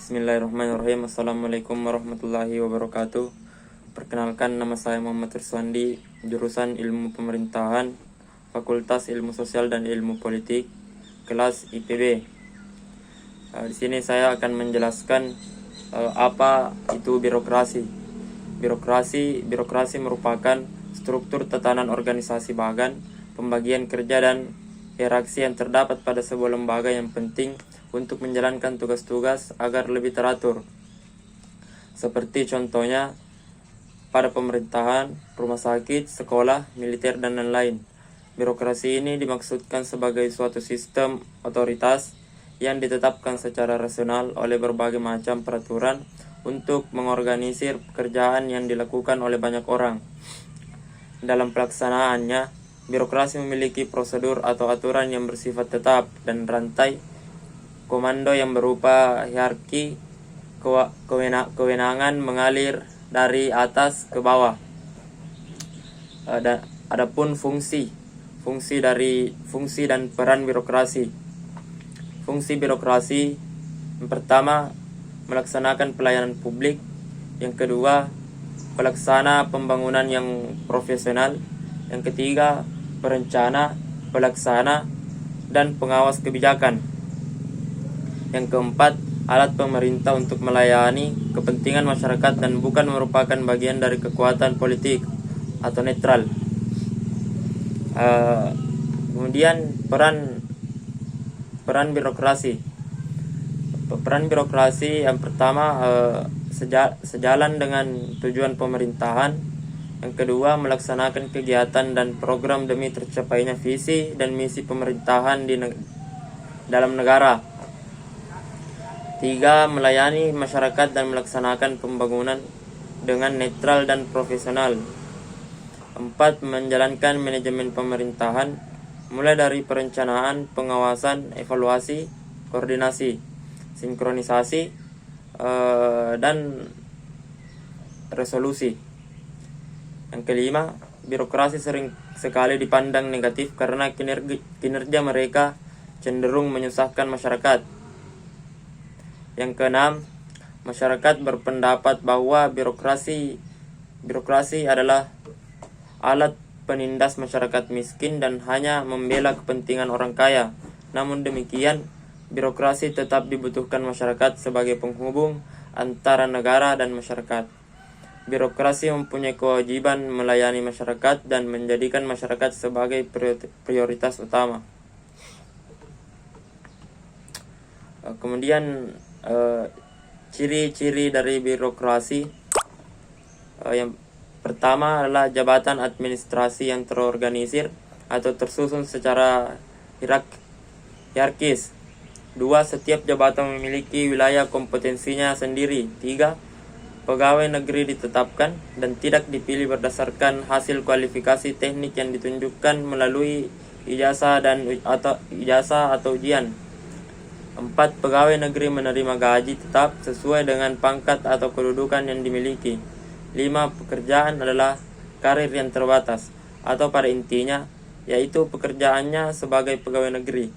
Bismillahirrahmanirrahim. Assalamualaikum warahmatullahi wabarakatuh. Perkenalkan, nama saya Muhammad Irswandi, jurusan Ilmu Pemerintahan, Fakultas Ilmu Sosial dan Ilmu Politik, kelas IPB. Di sini saya akan menjelaskan apa itu birokrasi. Birokrasi merupakan struktur tatanan organisasi bagan, pembagian kerja dan hierarki yang terdapat pada sebuah lembaga yang penting untuk menjalankan tugas-tugas agar lebih teratur. Seperti contohnya pada pemerintahan, rumah sakit, sekolah, militer, dan lain-lain. Birokrasi ini dimaksudkan sebagai suatu sistem otoritas yang ditetapkan secara rasional oleh berbagai macam peraturan untuk mengorganisir pekerjaan yang dilakukan oleh banyak orang. Dalam pelaksanaannya, birokrasi memiliki prosedur atau aturan yang bersifat tetap dan rantai komando yang berupa hierarki kewenangan mengalir dari atas ke bawah. Adapun fungsi dan peran birokrasi. Fungsi birokrasi yang pertama, melaksanakan pelayanan publik. Yang kedua, pelaksana pembangunan yang profesional. Yang ketiga, perencana, pelaksana, dan pengawas kebijakan. Yang keempat, alat pemerintah untuk melayani kepentingan masyarakat dan bukan merupakan bagian dari kekuatan politik atau netral. Kemudian peran birokrasi. Peran birokrasi yang pertama, sejalan dengan tujuan pemerintahan. Yang kedua, melaksanakan kegiatan dan program demi tercapainya visi dan misi pemerintahan dalam negara. 3. Melayani masyarakat dan melaksanakan pembangunan dengan netral dan profesional. 4. Menjalankan manajemen pemerintahan mulai dari perencanaan, pengawasan, evaluasi, koordinasi, sinkronisasi, dan resolusi. Yang kelima, birokrasi sering sekali dipandang negatif karena kinerja mereka cenderung menyusahkan masyarakat. Yang keenam, masyarakat berpendapat bahwa birokrasi adalah alat penindas masyarakat miskin dan hanya membela kepentingan orang kaya. Namun demikian, birokrasi tetap dibutuhkan masyarakat sebagai penghubung antara negara dan masyarakat. Birokrasi mempunyai kewajiban melayani masyarakat dan menjadikan masyarakat sebagai prioritas utama. Kemudian ciri-ciri dari birokrasi. Yang pertama adalah jabatan administrasi yang terorganisir atau tersusun secara hierarkis. 2. Setiap jabatan memiliki wilayah kompetensinya sendiri. 3. Pegawai negeri ditetapkan dan tidak dipilih berdasarkan hasil kualifikasi teknik yang ditunjukkan melalui ijazah atau ujian. 4. Pegawai negeri menerima gaji tetap sesuai dengan pangkat atau kedudukan yang dimiliki. 5. Pekerjaan adalah karir yang terbatas atau pada intinya yaitu pekerjaannya sebagai pegawai negeri.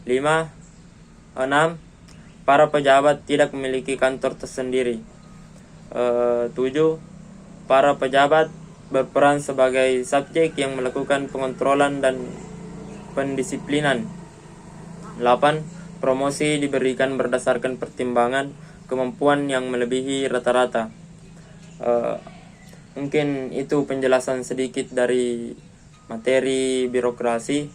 6. Para pejabat tidak memiliki kantor tersendiri. 7. Para pejabat berperan sebagai subjek yang melakukan pengontrolan dan pendisiplinan. 8. Promosi diberikan berdasarkan pertimbangan kemampuan yang melebihi rata-rata. Mungkin itu penjelasan sedikit dari materi birokrasi.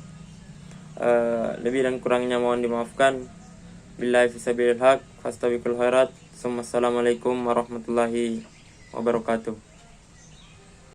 Lebih dan kurangnya mohon dimaafkan. Billahi fisabilil haq, fastabiqul khairat. Assalamualaikum warahmatullahi wabarakatuh.